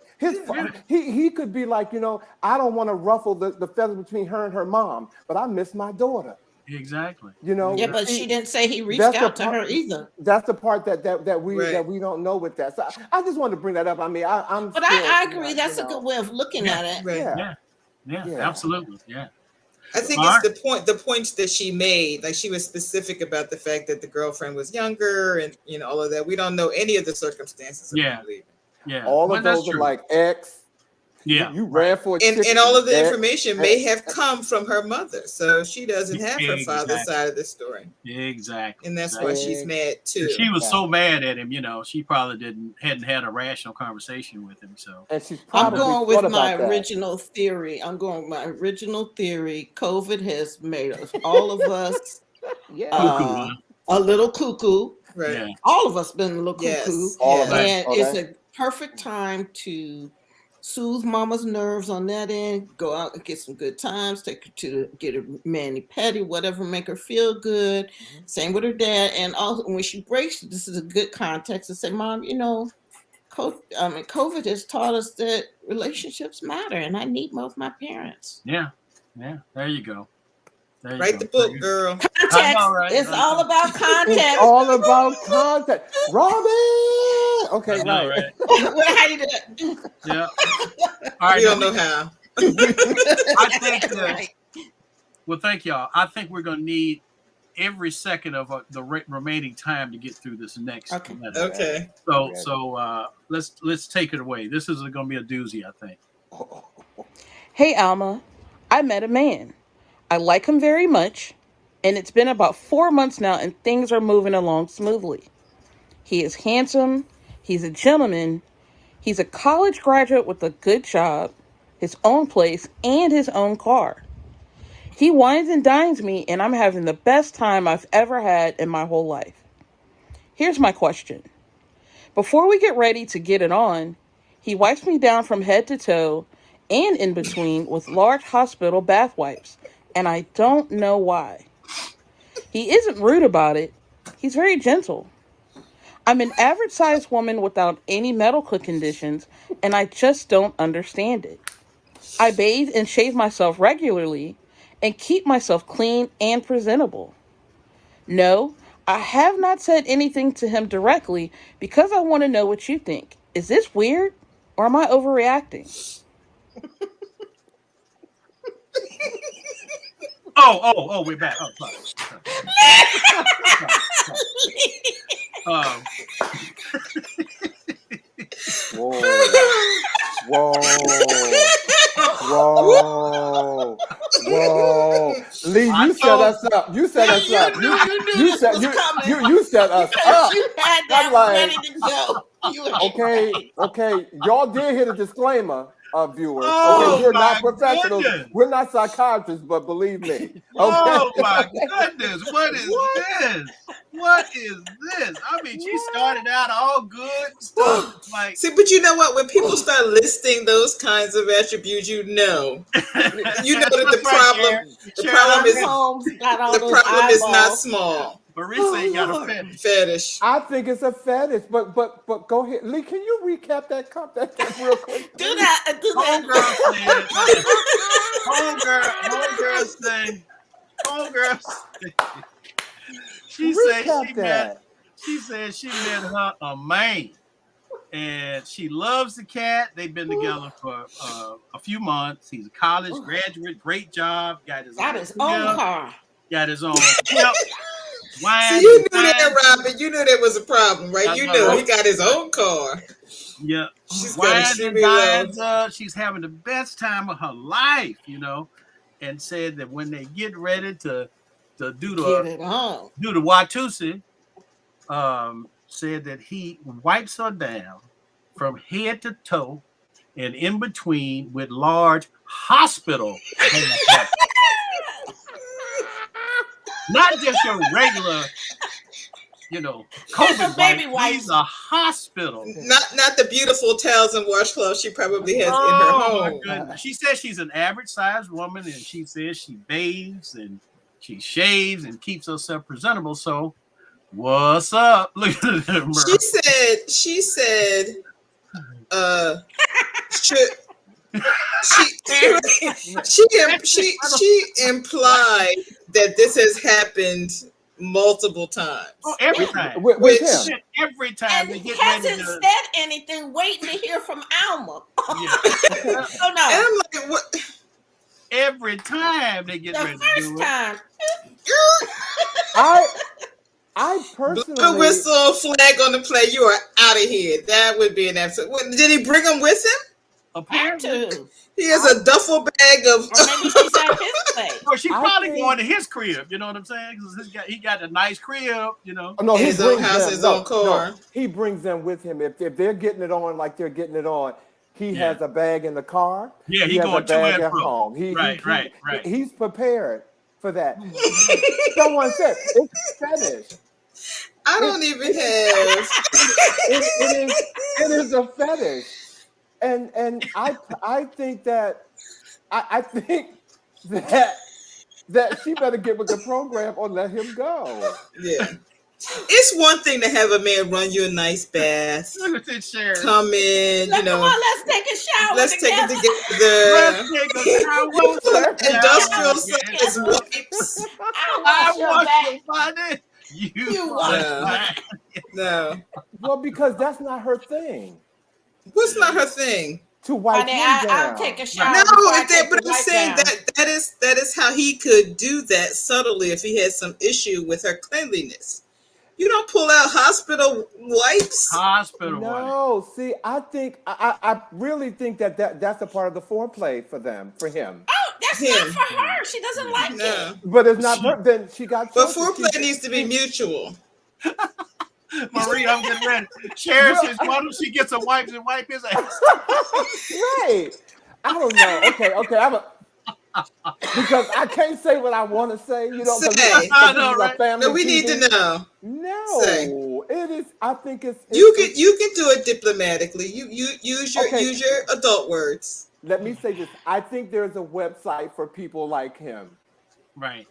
He could be like, I don't want to ruffle the feathers between her and her mom, but I miss my daughter. Exactly. Yeah, but she didn't say he reached out to her either. That's the part that we don't know with that. So I just wanted to bring that up. I mean, I agree. That's a good way of looking at it. Right. Yeah, absolutely. Yeah. I think it's the points that she made. Like, she was specific about the fact that the girlfriend was younger and all of that. We don't know any of the circumstances. Yeah. All of those are like ex. Yeah. You ran for and all of the information may have come from her mother. So she doesn't have her father's side of the story. Exactly. And that's why she's mad too. She was so mad at him, she probably hadn't had a rational conversation with him. So I'm going with my original theory. COVID has made us, all of us, a little cuckoo. Right. Yeah. All of us been a little cuckoo. Yes. And it's a perfect time to soothe Mama's nerves on that end, go out and get some good times, take her to get a mani-pedi, whatever, make her feel good. Mm-hmm. Same with her dad. And also, when she breaks, this is a good context to say, Mom, COVID has taught us that relationships matter, and I need both my parents. Yeah. There you go. Write the book, girl. Context. It's all about context. It's all about context. Robin! Okay, right. How you do it? Yeah. All right. We don't know how. I think well, thank y'all. I think we're going to need every second of the remaining time to get through this next letter. Okay. So let's take it away. This is going to be a doozy, I think. Hey, Alma. I met a man. I like him very much, and it's been about 4 months now, and things are moving along smoothly. He is handsome, he's a gentleman, he's a college graduate with a good job, his own place, and his own car. He wines and dines me, and I'm having the best time I've ever had in my whole life. Here's my question. Before we get ready to get it on, he wipes me down from head to toe and in between with large hospital bath wipes. And I don't know why. He isn't rude about it. He's very gentle. I'm an average-sized woman without any medical conditions, and I just don't understand it. I bathe and shave myself regularly and keep myself clean and presentable. No, I have not said anything to him directly because I want to know what you think. Is this weird, or am I overreacting? Oh, we're back. Oh, sorry. Whoa. Lee, you set us up. You set us up. You set us up. You had that ready to go. Okay. Y'all did hit a disclaimer. viewers. Oh, Okay, we're my not professionals. goodness. We're not psychiatrists, but believe me. Okay. Oh my goodness! What is this? What is this? I mean, she started out all good stuff. Like, See, but you know what? When people start listing those kinds of attributes, you know that the problem is not small. Marisa ain't got a fetish. Fetish. I think it's a fetish, but go ahead, Lee. Can you recap that real quick? Do that. Homegirl said, she said she met her a man, and she loves the cat. They've been together for a few months. He's a college graduate, great job, got his own car, got his own help. See, you knew that, Robin. You knew there was a problem, right? You knew he got his own car. Yeah, she's she's having the best time of her life, and said that when they get ready to do the Watusi, said that he wipes her down from head to toe and in between with large hospital not just your regular, COVID baby wipes. He's a hospital. Not the beautiful towels and washcloths she probably has in her home. My goodness. She says she's an average sized woman, and she says she bathes and she shaves and keeps herself presentable. So, what's up? Look at her. She said, she implied that this has happened multiple times. Oh, every time. With him. Every time. And he hasn't said anything, waiting to hear from Alma. Yeah. Oh, no. And I'm like, what? Every time they get ready to do The first time. I personally... Blue whistle, flag on the play, you are out of here. That would be an absolute... Did he bring him with him? Apparently. He has a duffel bag of... Or maybe she's at his place. Well, she's probably going to his crib, you know what I'm saying? Because he got a nice crib, Oh, no, his own house, his own car. No, he brings them with him. If they're getting it on like they're getting it on, he has a bag in the car. Yeah, he has going a bag to and at fro. home. Right. He's prepared for that. Someone said it's fetish. I don't even have... It is a fetish. And I think that I think that she better get with the program or let him go. Yeah. It's one thing to have a man run you a nice bath. Look at Sharon. Come in, Come on, let's take a shower. Let's together. take it together. Let's take a shower. Industrial size wipes. I want your body. You want No. Well, because that's not her thing. What's not her thing? To wipe him down. I'll take a shower. No, but I'm saying that is how he could do that subtly if he had some issue with her cleanliness. You don't pull out hospital wipes. No, see, I think I really think that's a part of the foreplay for him. Oh, that's not for her. She doesn't like it. But it's not her. Then she got. But foreplay needs to be mutual. Marie, I'm getting ready. Sharon says, why don't she get some wipes and wipe his ass? Right. I don't know. Okay. Because I can't say what I want to say. I know, right? No, we need to know. No, it is. I think it's. You can do it diplomatically. You use your adult words. Let me say this. I think there's a website for people like him. Right.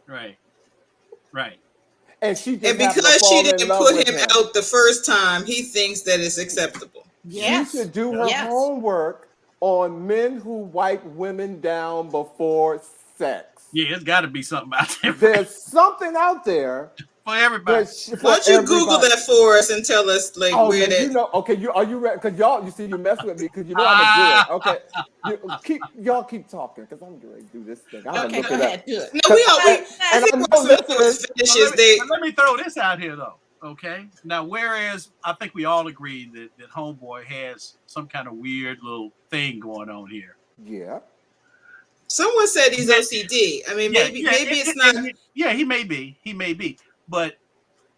And because she didn't put him out the first time, he thinks that it's acceptable. Yes. She should do her homework on men who wipe women down before sex. Yeah, it's got to be something out there. There's something out there for everybody. Why don't you Google that for us and tell us where that? Are you ready? Because you mess with me because I'm a good. Okay, keep talking because I'm ready to do this thing. Okay, go ahead, do it. No, let me throw this out here though. Okay, now whereas I think we all agree that Homeboy has some kind of weird little thing going on here. Yeah. Someone said he's OCD. I mean, maybe it's not. Yeah, he may be, but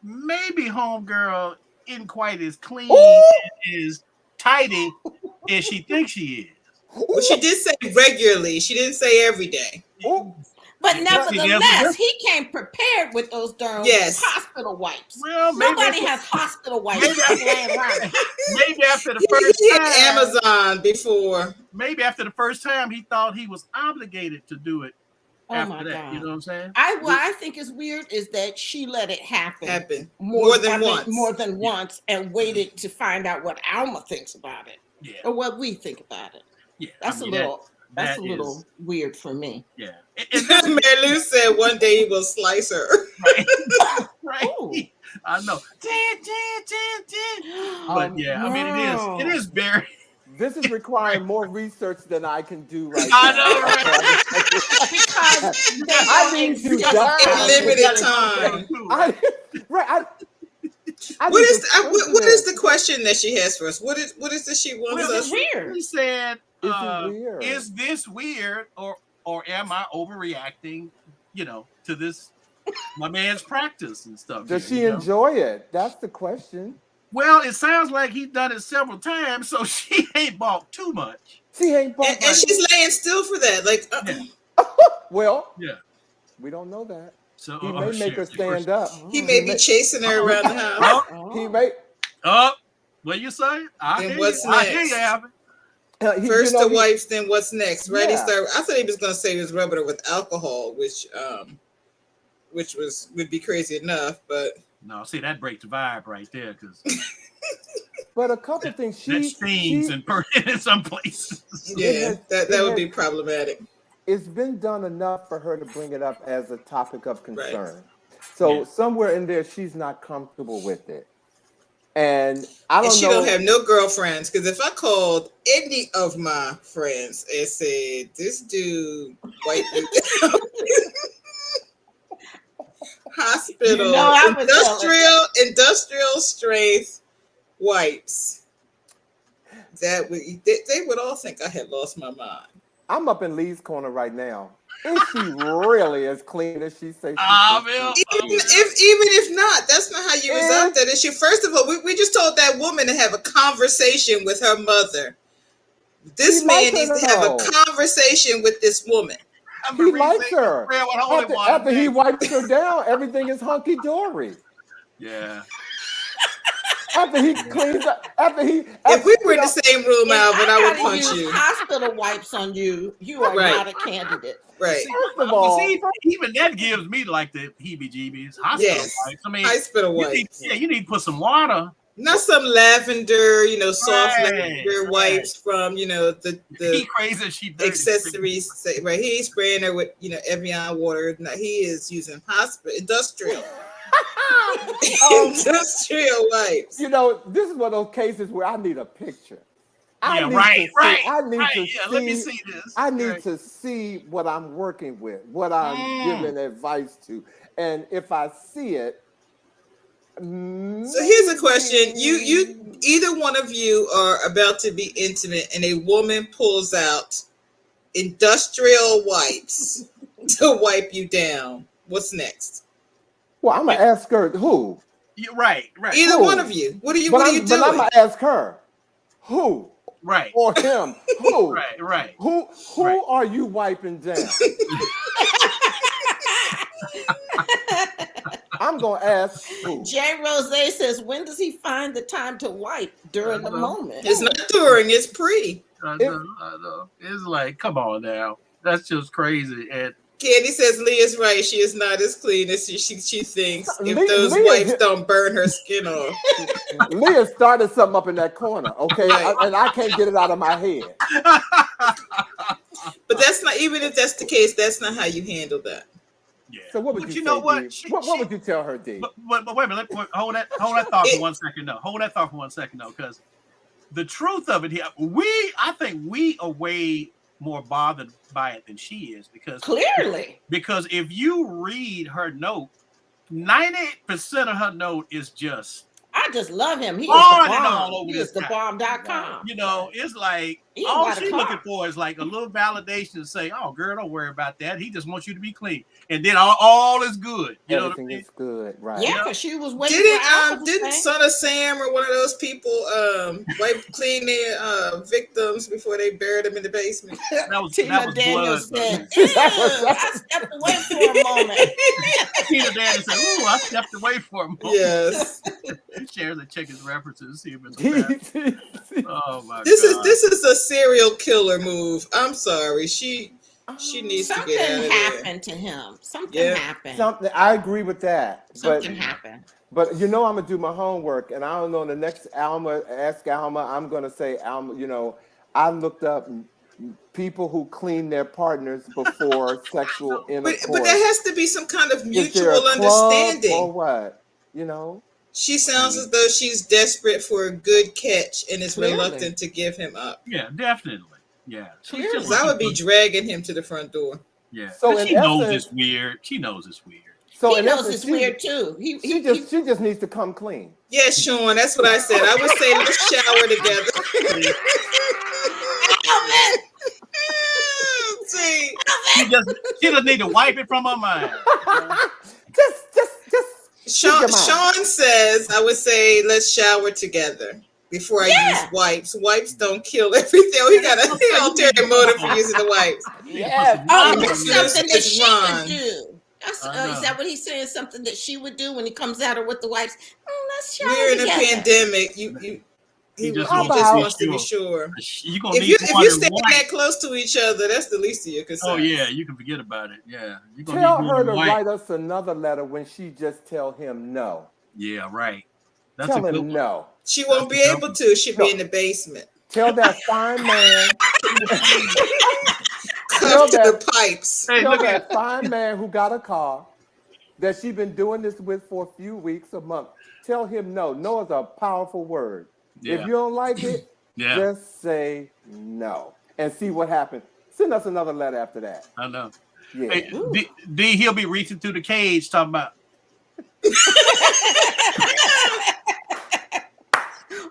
maybe Homegirl isn't quite as clean and as tidy as she thinks she is. Well, she did say regularly. She didn't say every day. Ooh. But Yeah, nevertheless, he came prepared with those darn Yes. hospital wipes. Well, maybe Nobody has hospital wipes maybe- just laying around. maybe after the first He had time, Amazon before. maybe after the first time, he thought he was obligated to do it. Oh After my that, God. you know what I'm saying? What I think is weird is that she let it happen More than once. more than once, and waited to find out what Alma thinks about it Yeah, or what we think about it. yeah. That's I mean, a little. That's that a little is- weird for me. yeah. Mary Lou said one day he will slice her. Right. Right. Ooh. I know. But yeah, I mean, it is very. This is requiring more research than I can do right I now. know, right? Because they I don't need to exist. die. Limited time. What is the question that she has for us? What is that she wants Well, us? Weird. He said, Is it weird? "Is this weird, or am I overreacting? You know, to this my man's practice and stuff." Does here, she you know? enjoy it? That's the question. Well, it sounds like he's done it several times, so she ain't bought too much. She ain't bought And she's laying still for that. Like, Well, Yeah. we don't know that. So He may make her stand up. he may be chasing her around the house. Oh, He may. what you say? I Then hear what's you. I hear next? you, Alvin. First the wipes, then what's next? Right? Yeah. I thought he was going to say he was rubbing her with alcohol, which would be crazy enough, but No, see, that breaks the vibe right there, because But a couple things. that stings in some places. yeah, that it would has- be problematic. It's been done enough for her to bring it up as a topic of concern. Right. So Yeah. somewhere in there, she's not comfortable with it. And I don't And she know. don't have no girlfriends, because if I called any of my friends and said this dude white hospital You know, I would industrial strength wipes, they would all think I had lost my mind. I'm up in Lee's corner right now. Is she really as clean as she says? Even if not, that's not how you resolve that issue. First of all, we just told that woman to have a conversation with her mother. This man needs to have a conversation with this woman. He likes her. After he wipes her down, everything is hunky dory. Yeah. After he cleans up, if we were in the same room, Alvin, I would gotta punch use you. Hospital wipes on you. You are Right. not a candidate. Right. First of all, even that gives me like the heebie-jeebies. Hospital Yes. wipes. I mean, Hospital you need, wipes. you need to put some water. Not some lavender, soft Right, lavender right. wipes from, He the crazy, she dirty. accessories. Right. He ain't spraying her with, Evian water. No, he is using industrial. Industrial wipes. this is one of those cases where I need a picture. I need to see this. I need to see what I'm working with, what I'm giving advice to, and if I see it. So here's a question: you either one of you are about to be intimate, and a woman pulls out industrial wipes to wipe you down. What's next? Well, I'm gonna ask her who. You're right. Either Who? one of you. What are you But doing? I'm gonna ask her who. Right. Or him. Who? Right. Who are you wiping down? I'm gonna ask who. Jay Rose says, when does he find the time to wipe? During the moment. It's not during, it's pre. I know. It's like, come on now. That's just crazy. And Candy says Lee is right. She is not as clean as she thinks. If those Lee wipes don't burn her skin off. Leah started something up in that corner, okay? Right. And I can't get it out of my head. But that's not, even if that's the case, that's not how you handle that. yeah. So what would you say, know what? D? What would you tell her, D? But wait a minute. Hold that thought for 1 second. No, hold that thought for 1 second, though, because the truth of it here, I think we are way more bothered by it than she is, because if you read her note, 98% of her note is just I just love him. He is On the and bomb. all over He this is the guy. bomb.com. You know, it's like He ain't all got a she's car. looking for is like a little validation to say, "Oh, girl, don't worry about that. He just wants you to be clean, and then all is good." You know what I Everything mean? is good, right? Yeah, because she was waiting for Alpha to Didn't say. Son of Sam or one of those people clean their victims before they buried them in the basement? That was Tina Daniels blood. said, "Ew, I stepped away for a moment." Tina Daniels said, "Ooh, I stepped away for a moment." Yes. He shares the chicken's references. See if it's a oh my This God. is a serial killer move. I'm sorry. She needs to Something get out of happened to him. Something Yeah. happened. Something. I agree with that. Something happened. But you know, I'm gonna do my homework, and I don't know. The next Ask Alma, I'm gonna say Alma. You know, I looked up people who clean their partners before sexual intercourse. But there has to be some kind of Is there mutual a club understanding. or what? You know. She sounds as though she's desperate for a good catch and is Clearly. reluctant to give him up. Yeah, definitely. Yeah. She's Clearly. just I would be looking for- dragging him to the front door. Yeah. So So in she knows essence- it's weird. She knows it's weird. So He in knows essence, it's weird too. She just needs to come clean. Yes, Sean, that's what I said. I would say let's shower together. Alvin! See, She just need to wipe it from her mind. Just Sean, your mind. Sean says I would say let's shower together before I Yeah. use wipes. Wipes don't kill everything. Oh, he got an ulterior motive for using the wipes. Yeah. Oh, Yeah. that's something that It's she Ron. would do. That's, I know. is that what he's saying? Something that she would do when he comes at her with the wipes? Let's shower We're in a together. pandemic. He He just just wants wants to to be be sure. You're gonna If need you more than stand one. that close to each other, that's the least of your concerns. Oh yeah, you can forget about it. Yeah, you're gonna Tell need more her than to one. write us another letter when she just tell him no. Yeah, right. That's Tell a good him one. no. She won't be able to. She'll be in the basement. Tell that fine man. Cuffed to that- the pipes. Hey, Tell look at that fine man who got a car that she been doing this with for a few weeks, a month. Tell him no. No is a powerful word. Yeah. If you don't like it, Yeah, just say no and see what happens. Send us another letter after that. I know. Yeah. Hey, D, he'll be reaching through the cage talking about.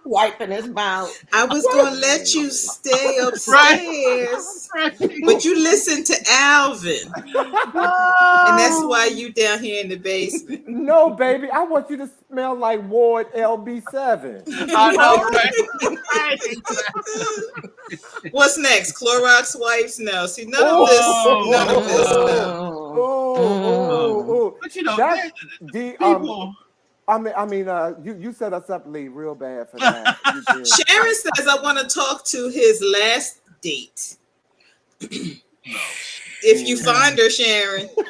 Wiping his mouth. I was going to let you stay upstairs, but you listened to Alvin, and that's why you down here in the basement. No, baby. I want you to smell like Ward LB7. I know, right? What's next? Clorox wipes? No. See, none of this. None of this. No. Oh. But you know, That's the people. you set us up, Lee, real bad for that. You did. Sharon says I want to talk to his last date. If you find her, Sharon, Yeah,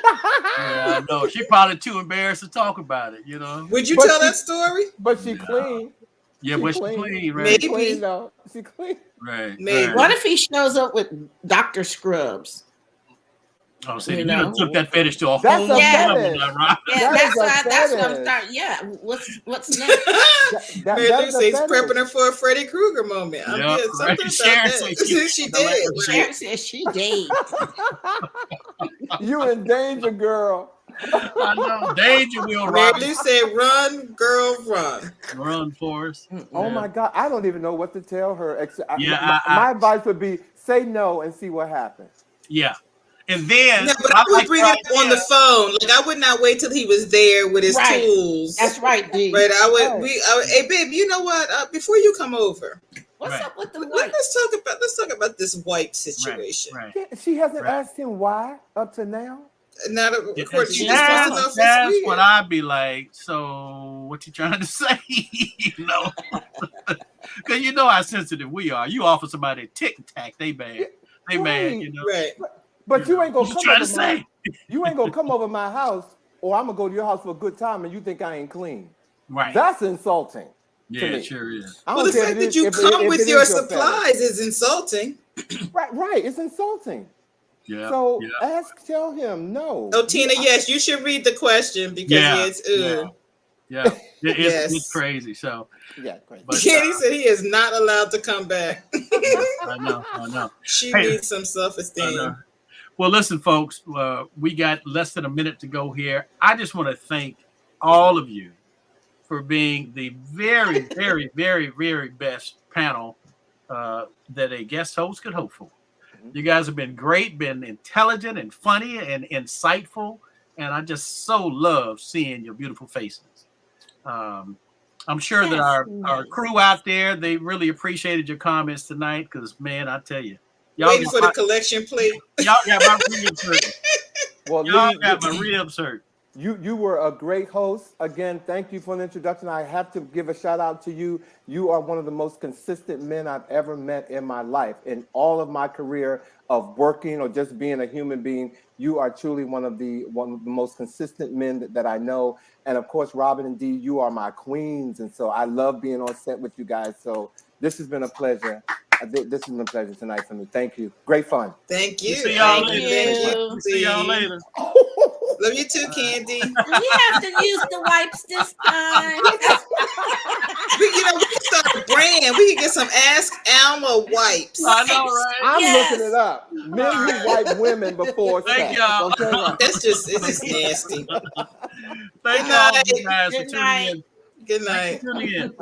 I know. She probably too embarrassed to talk about it. You know. would you But tell she- that story? But she clean. Yeah, but she clean, right? Maybe. She clean though. She clean. Right. Maybe. Right. What if he shows up with Dr. Scrubs? Oh, see, You you know? done took that fetish to a That's whole a level, fetish. now, right? Yeah, That is that's a what I'm fetish. starting. Yeah, what's next? That Mary Lou is a says fetish. prepping her for a Freddy Krueger moment. I'm Yeah, good. right. Something Sharon about said that. She did. Sharon says she did. You in danger, girl. I know. Danger will Mary rock. Lou said, "Run, girl, run." Run for us. Oh my God, I don't even know what to tell her. Except Yeah, my advice would be say no and see what happens. Yeah. And then No, but I would bring it up on the phone. Like I would not wait till he was there with his Right. tools. That's right, D. But I would. Right. Hey, babe, you know what? Before you come over, What's Right. up with the let's white? talk about this wipe situation. Right. Yeah, she hasn't Right. asked him why up to now. Now, of course, she just That's- wants to know if That's it's what weird. I'd be like. So, what you trying to say? You know, because you know how sensitive we are. You offer somebody a tic tac, they mad. They mad. You know. Right. But you ain't gonna What you come trying over to my, say? you ain't gonna come over my house, or I'm gonna go to your house for a good time, and you think I ain't clean. Right. That's insulting. Yeah, to it me. sure is. I Well, don't the care fact if it that is- you if come it with is your fetish. supplies is insulting. Right. It's insulting. Yeah. So yeah. tell him no. Oh, Tina, yes, you should read the question because Yeah, it's. Yeah. It's, Yes. it's crazy. So, Yeah, great. but Kenny said he is not allowed to come back. I know. She Hey. needs some I self-esteem. know. Well, listen, folks, we got less than a minute to go here. I just want to thank all of you for being the very, very, very, very best panel that a guest host could hope for. You guys have been great, been intelligent and funny and insightful, and I just so love seeing your beautiful faces. I'm sure that our crew out there, they really appreciated your comments tonight because, man, I tell you, y'all Waiting for the collection plate. Y'all got my ribs hurt. Well, Y'all Lee, got my ribs hurt. You were a great host. Again, thank you for the introduction. I have to give a shout out to you. You are one of the most consistent men I've ever met in my life. In all of my career of working or just being a human being, you are truly one of the most consistent men that I know. And of course, Robin and Dee, you are my queens. And so I love being on set with you guys. So this has been a pleasure. This has been a pleasure tonight for me. Thank you. Great fun. Thank you. See y'all Thank later. you. See y'all later. Love you too, Candy. We have to use the wipes this time. We can start a brand. We can get some Ask Alma wipes. I know, right? I'm looking it up. Men who wipe women before Thank sex. y'all. Okay, right. It's just nasty. Thank y'all, night. you guys, for Good tuning night. in. Good Thanks night. for tuning in.